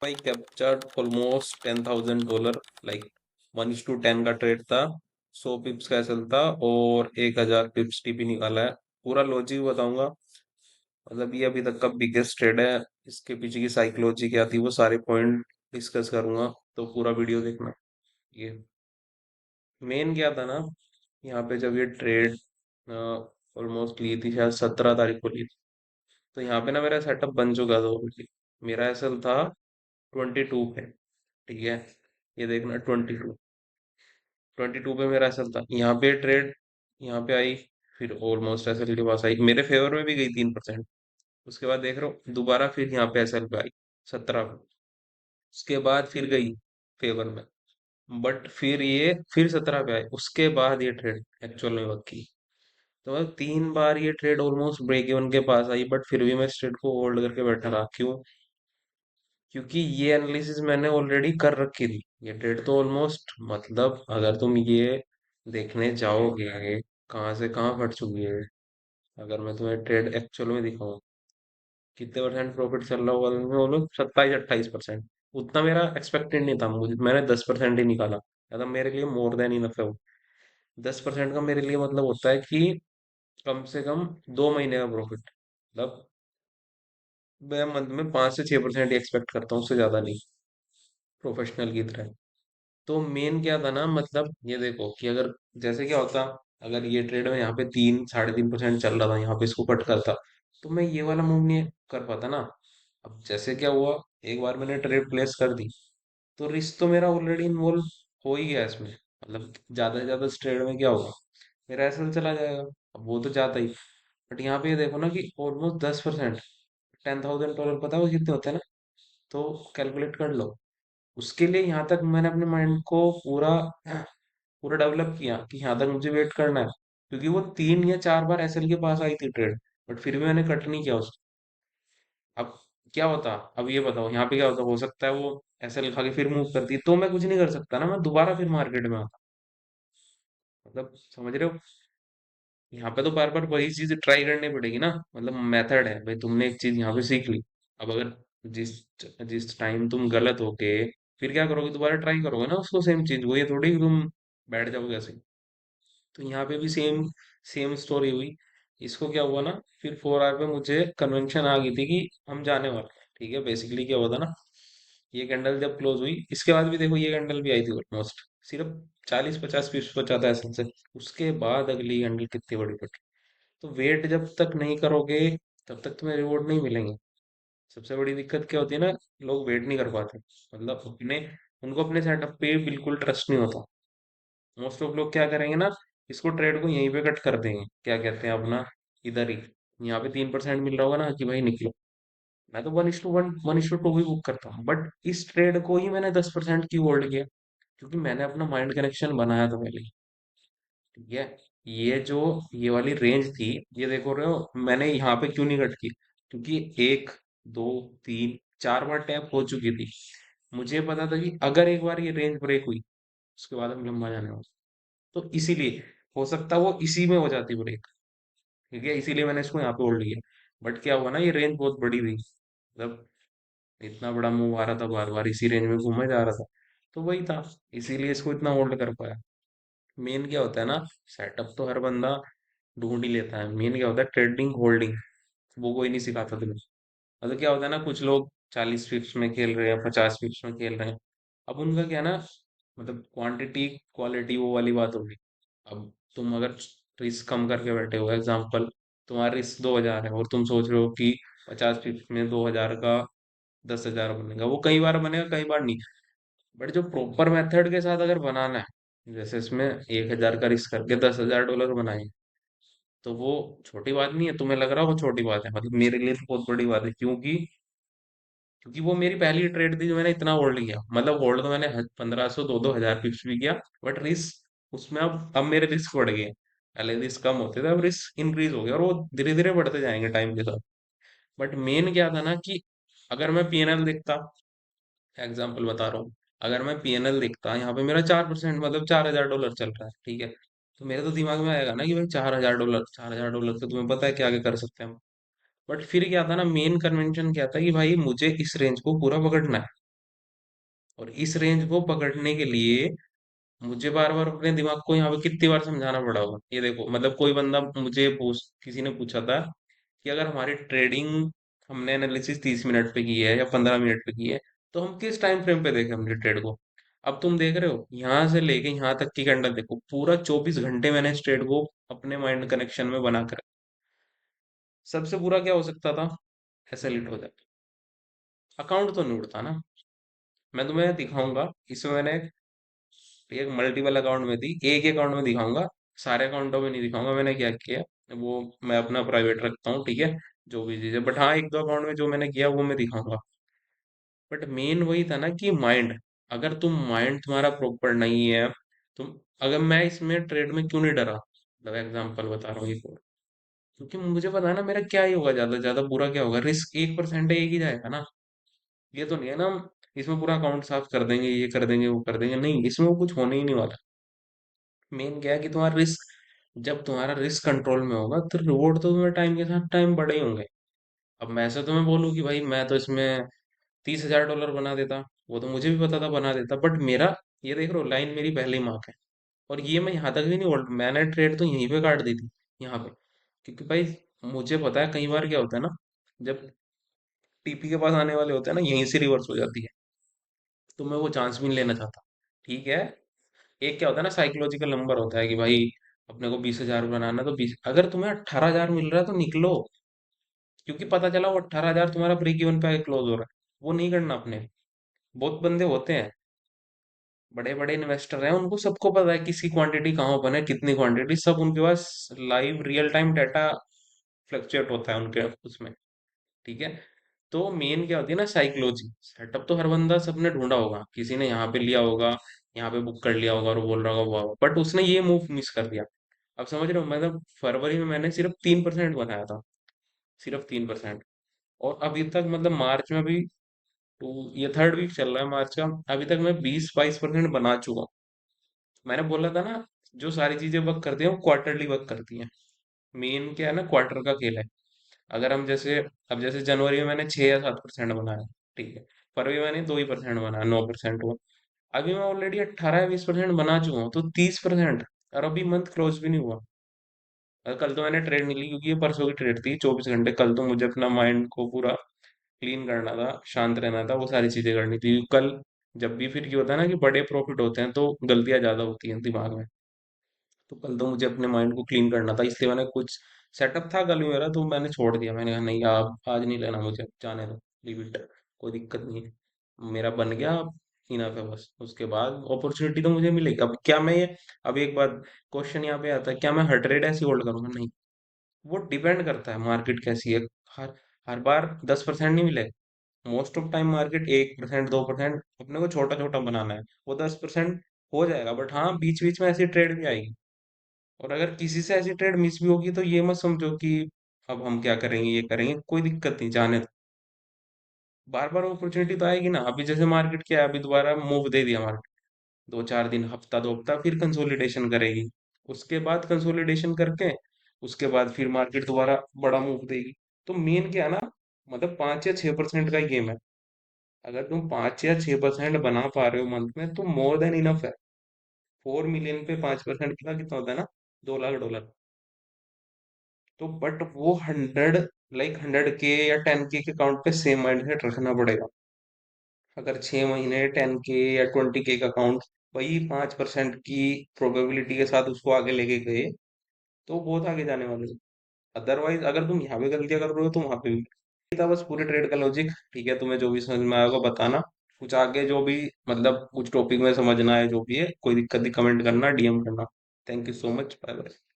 I captured almost $10,000, like 1:10 का trade था। 100 पिप्स का एसएल था और 1,000 पिप्स टीपी निकाला है। पूरा लॉजिक बताऊंगा। मतलब ये अभी तक का बिगेस्ट ट्रेड है। इसके पीछे की साइकोलॉजी क्या थी वो सारे पॉइंट डिस्कस करूंगा। तो पूरा वीडियो देखना। ये मेन क्या था ना, यहाँ पे जब ये ट्रेड ऑलमोस्ट ली थी, शायद 17 तारीख को ली थी। तो यहाँ पे ना मेरा सेटअप बन चुका था already। मेरा एसएल था 22 पे। ठीक है, ये देखना 22 पे मेरा एसएल था। यहाँ पे ट्रेड यहाँ पे आई, फिर ऑलमोस्ट एसएल के पास आई, मेरे फेवर में भी गई 3%। उसके बाद देख रहा हूँ दोबारा फिर यहाँ पे एसएल पे आई 17 पे। उसके बाद फिर गई फेवर में, बट फिर ये फिर 17 पे आई। उसके बाद ये ट्रेड एक्चुअल में वर्क की। तो मतलब 3 बार ये ट्रेड ऑलमोस्ट ब्रेक इवन के पास आई, बट फिर भी मैं इस ट्रेड को होल्ड करके बैठा रहा। क्यों? क्योंकि ये एनालिसिस मैंने ऑलरेडी कर रखी थी। ये ट्रेड तो ऑलमोस्ट, मतलब अगर तुम ये देखने जाओगे कहाँ से कहाँ फट चुकी है। अगर मैं तुम्हें ट्रेड एक्चुअल में दिखाऊं, कितने परसेंट प्रॉफिट चल रहा होगा तुम्हें, बोलो 27-28%। उतना मेरा एक्सपेक्टेड नहीं था, मुझे मैंने 10% ही निकाला। मतलब मेरे लिए मोर देन इनफ है वो। 10% का मेरे लिए मतलब होता है कि कम से कम 2 महीने का प्रॉफिट। मतलब मैं मंथ में 5 से 6% ही एक्सपेक्ट करता हूँ, उससे ज्यादा नहीं, प्रोफेशनल की तरह। तो मेन क्या था ना, मतलब ये देखो कि अगर जैसे क्या होता, अगर ये ट्रेड में यहाँ पे 3-3.5% चल रहा था, यहाँ पे इसको कट करता, तो मैं ये वाला मूव नहीं कर पाता ना। अब जैसे क्या हुआ, एक बार मैंने ट्रेड प्लेस कर दी, तो रिस्क तो मेरा ऑलरेडी इन्वॉल्व हो ही गया इसमें। मतलब ज्यादा से ज्यादा इस ट्रेड में क्या होगा, मेरा एसएल चला जाएगा। अब वो तो जाता ही। बट यहाँ पे ये देखो ना कि ऑलमोस्ट 10%, $10,000 पता है वो कितने होते हैं ना? तो कैलकुलेट कर लो। उसके लिए यहाँ तक मैंने अपने माइंड को पूरा पूरा डेवलप किया कि यहाँ तक मुझे वेट करना है। क्योंकि वो 3 या 4 बार एसएल के पास आई थी ट्रेड, बट फिर भी मैंने कट नहीं किया उसको। अब क्या होता, अब ये बताओ यहाँ पे क्या होता, हो सकता है वो एसएल खा के फिर मूव करती, तो मैं कुछ नहीं कर सकता ना, मैं दोबारा फिर मार्केट में आता। मतलब समझ रहे हो? यहाँ पे तो बार बार वही चीज ट्राई करनी पड़ेगी ना। मतलब मेथड है भाई, तुमने एक चीज यहाँ पे सीख ली। अब अगर जिस जिस टाइम तुम गलत हो के फिर क्या करोगे, दोबारा ट्राई करोगे ना उसको, सेम चीज। वो ये थोड़ी कि तुम बैठ जाओगे ऐसे। तो यहाँ पे भी सेम सेम स्टोरी हुई। इसको क्या हुआ ना, फिर 4 आवर पे मुझे कन्वेंशन आ गई थी कि हम जाने वाले हैं। ठीक है, बेसिकली क्या हुआ था ना, ये कैंडल जब क्लोज हुई, इसके बाद भी देखो ये कैंडल भी आई थी ऑलमोस्ट सिर्फ 40-50 पीस बचा था ऐसे से। उसके बाद अगली कैंडल कितनी बड़ी बटी। तो वेट जब तक नहीं करोगे तब तक तुम्हें रिवॉर्ड नहीं मिलेंगे। सबसे बड़ी दिक्कत क्या होती है ना, लोग वेट नहीं कर पाते। मतलब अपने उनको अपने सेटअप पे बिल्कुल ट्रस्ट नहीं होता। मोस्ट ऑफ लोग क्या करेंगे ना, इसको ट्रेड को यहीं पे कट कर देंगे, क्या कहते हैं अपना, इधर ही। यहाँ पे 3% मिल रहा होगा ना कि भाई निकलो। मैं तो 1:1 1:2 भी बुक करता हूँ, बट इस ट्रेड को ही मैंने 10% की होल्ड किया। क्योंकि मैंने अपना माइंड कनेक्शन बनाया था पहले ही। ठीक है, ये जो ये वाली रेंज थी, ये देखो रहे हो मैंने यहाँ पे क्यों नहीं कट की। क्योंकि 1, 2, 3, 4 बार टैप हो चुकी थी। मुझे पता था कि अगर एक बार ये रेंज ब्रेक हुई, उसके बाद हम लंबा जाने वाले। तो इसीलिए हो सकता है वो इसी में हो जाती ब्रेक। ठीक है, इसीलिए मैंने इसको यहाँ पे होल्ड किया। बट क्या हुआ ना, ये रेंज बहुत बड़ी थी। मतलब इतना बड़ा मूव आ रहा था, बार बार इसी रेंज में घूमा जा रहा था। तो वही था, इसीलिए इसको इतना होल्ड कर पाया। मेन क्या होता है ना, सेटअप तो हर बंदा ढूंढ ही लेता है। मेन क्या होता है, ट्रेडिंग होल्डिंग, वो कोई नहीं सिखाता तुम्हें। मतलब क्या होता है ना, कुछ लोग 40 पिप्स में खेल रहे हैं, 50 पिप्स में खेल रहे हैं। अब उनका क्या ना, मतलब क्वांटिटी क्वालिटी वो वाली बात होगी। अब तुम अगर रिस्क कम करके बैठे हो, एग्जाम्पल तुम्हारा रिस्क 2,000 है और तुम सोच रहे हो कि 50 पिप्स में 2,000 का 10,000 बनेगा, वो कई बार बनेगा कई बार नहीं। बट जो प्रॉपर मेथड के साथ अगर बनाना है, जैसे इसमें 1,000 का रिस्क करके $10,000 बनाए, तो वो छोटी बात नहीं है। तुम्हें लग रहा है वो छोटी बात है, मतलब मेरे लिए तो बहुत बड़ी बात है। क्योंकि क्योंकि वो मेरी पहली ट्रेड थी जो मैंने इतना होल्ड किया। मतलब होल्ड तो मैंने 1,500 2,000 पिप्स भी किया, बट रिस्क उसमें अब मेरे रिस्क बढ़ गए। पहले रिस्क कम होते थे, अब रिस्क इंक्रीज हो गया, और वो धीरे धीरे बढ़ते जाएंगे टाइम के साथ। बट मेन क्या था ना कि अगर मैं पीएनएल देखता, एग्जाम्पल बता रहा हूँ, अगर मैं पीएनएल देखता, यहाँ पे मेरा 4%, मतलब $4,000 चल रहा है। ठीक है, तो मेरे तो दिमाग में आएगा ना कि भाई $4,000, $4,000 तो तुम्हें पता है कि आगे कर सकते हैं हम। बट फिर क्या था ना, मेन कन्वेंशन क्या था कि भाई मुझे इस रेंज को पूरा पकड़ना है। और इस रेंज को पकड़ने के लिए मुझे बार बार अपने दिमाग को यहाँ पे कितनी बार समझाना पड़ा होगा। ये देखो, मतलब कोई बंदा मुझे पूछ किसी ने पूछा था कि अगर हमारी ट्रेडिंग, हमने एनालिसिस 30 मिनट पे की है या 15 मिनट पे की है, तो हम किस टाइम फ्रेम पे देखें हमने ट्रेड को। अब तुम देख रहे हो यहाँ से लेके यहाँ तक की कैंडल देखो, पूरा 24 घंटे मैंने इस ट्रेड को अपने माइंड कनेक्शन में बना कर, सबसे बुरा क्या हो सकता था, ऐसे लिट हो जाता। अकाउंट तो नहीं उड़ता ना। मैं तुम्हें दिखाऊंगा, इसमें मैंने एक मल्टीपल अकाउंट में थी, एक ही अकाउंट में दिखाऊंगा, सारे अकाउंटों में नहीं दिखाऊंगा मैंने क्या किया। वो मैं अपना प्राइवेट रखता हूँ, ठीक है, जो भी चीज़ है, बट हाँ एक दो अकाउंट में जो मैंने किया वो मैं दिखाऊंगा। बट मेन वही था ना कि माइंड, अगर तुम माइंड तुम्हारा प्रॉपर नहीं है, तुम, अगर मैं इसमें ट्रेड में क्यों नहीं डरा, मतलब एग्जाम्पल बता रहा हूँ एक और, क्योंकि मुझे पता है ना मेरा क्या ही होगा, ज्यादा से ज्यादा बुरा क्या होगा, रिस्क 1% है, एक ही जाएगा ना। ये तो नहीं है ना हम इसमें पूरा अकाउंट साफ कर देंगे, ये कर देंगे, वो कर देंगे, नहीं, इसमें वो कुछ होने ही नहीं वाला। मेन क्या है कि तुम्हारा रिस्क, जब तुम्हारा रिस्क कंट्रोल में होगा तो रिवॉर्ड तो तुम्हें टाइम के साथ टाइम बड़े ही होंगे। अब मैं ऐसे तुम्हें बोलूँ कि भाई मैं तो इसमें $30,000 बना देता, वो तो मुझे भी पता था बना देता, बट मेरा, ये देख रहे हो लाइन मेरी पहले ही मार्क है, और ये मैं यहाँ तक भी नहीं बोल, मैंने ट्रेड तो यहीं पे काट दी थी, यहाँ पे, क्योंकि भाई मुझे पता है कई बार क्या होता है ना, जब टीपी के पास आने वाले होते हैं ना, यहीं से रिवर्स हो जाती है, तो मैं वो चांस भी नहीं लेना चाहता। ठीक है, एक क्या होता है ना, साइकोलॉजिकल नंबर होता है कि भाई अपने को 20,000 बनाना है, तो 20, अगर तुम्हें 18,000 मिल रहा है तो निकलो, क्योंकि पता चला वो 18,000 तुम्हारा ब्रेक इवन पे क्लोज हो रहा है, वो नहीं करना अपने। बहुत बंदे होते हैं, बड़े बड़े इन्वेस्टर हैं, उनको सबको पता है किसकी क्वांटिटी कहाँ ओपन है, कितनी क्वांटिटी, सब उनके पास live real time data fluctuate होता है उनके उसमें। ठीक है, तो मेन क्या होती है ना, साइकोलॉजी, सेटअप तो हर बंदा सबने ढूंढा होगा, किसी ने यहाँ पे लिया होगा, यहाँ पे बुक कर लिया होगा और बोल रहा होगा वाह, बट उसने ये मूव मिस कर दिया। अब समझ रहे हो, मतलब फरवरी में मैंने सिर्फ 3% बनाया था, सिर्फ 3%, और अभी तक मतलब मार्च में भी, तो ये थर्ड वीक चल रहा है मार्च का, अभी तक मैं 20-22% बना चुका हूँ। मैंने बोला था ना, जो सारी चीजें वर्क करती हैं वो क्वार्टरली वर्क करती हैं। मेन क्या है ना, क्वार्टर का खेल है। अगर हम जैसे, अब जैसे जनवरी में मैंने 6 या 7% बनाया, ठीक है, फरवरी में मैंने 2% बनाया, 9% हुआ, अभी मैं ऑलरेडी 18 या 20% बना चुका हूँ, तो 30%, और अभी मंथ क्लोज भी नहीं हुआ। और कल तो मैंने ट्रेड नहीं ली क्योंकि ये परसों की ट्रेड थी 24 घंटे, कल तो मुझे अपना माइंड को पूरा क्लीन करना था, शांत रहना था, वो सारी चीजें करनी थी। कल जब भी फिर ये होता है ना कि बड़े प्रॉफिट होते हैं तो गलतियां ज्यादा होती हैं दिमाग में, तो कल तो मुझे अपने माइंड को क्लीन करना था, इसलिए मैंने कुछ सेटअप था कल मेरा, तो मैंने छोड़ दिया, मैंने कहा नहीं आप आज नहीं लेना, मुझे जाने दो, लीव इट, कोई दिक्कत नहीं है, मेरा बन गया, इनफ है बस, उसके बाद अपॉर्चुनिटी तो मुझे मिलेगी। अब क्या मैं ये, अब एक बात, क्वेश्चन यहाँ पे आता है, क्या मैं हर ट्रेड ऐसे होल्ड करूंगा, नहीं, वो डिपेंड करता है मार्केट कैसी है। हर हर बार 10% नहीं मिलेगा, मोस्ट ऑफ टाइम मार्केट 1%, 2%, अपने को छोटा छोटा बनाना है, वो 10% हो जाएगा, बट हाँ बीच बीच में ऐसी ट्रेड भी आएगी, और अगर किसी से ऐसी ट्रेड मिस भी होगी तो ये मत समझो कि अब हम क्या करेंगे, ये करेंगे, कोई दिक्कत नहीं, जाने दो, बार बार अपॉर्चुनिटी तो आएगी ना। अभी जैसे मार्केट क्या है, अभी दोबारा मूव दे दिया मार्केट, 2-4 दिन, हफ्ता 2 हफ्ता, फिर कंसोलिडेशन करेगी, उसके बाद कंसोलिडेशन करके उसके बाद फिर मार्केट दोबारा बड़ा मूव देगी। तो मेन क्या है ना, मतलब 5 या 6% का ही गेम है। अगर तुम 5 या 6% बना पा रहे हो मंथ में तो मोर देन इनफ है। 4 मिलियन पे 5% कितना होता है ना, $2 लाख। तो बट वो 100 के या 10K के अकाउंट पे सेम माइंडसेट रखना पड़ेगा। अगर 6 महीने 10K या 20K का अकाउंट वही 5% की प्रोबेबिलिटी के साथ उसको आगे लेके गए, तो बहुत आगे जाने वाले हो। अदरवाइज अगर तुम यहाँ पे गलतियां कर रहे हो तो वहां पे भी। ये था बस पूरे ट्रेड का लॉजिक। ठीक है, तुम्हें जो भी समझ में आएगा बताना, कुछ आगे जो भी, मतलब कुछ टॉपिक में समझना है, जो भी है, कोई दिक्कत, कमेंट करना, डीएम करना। Thank you so much, bye bye.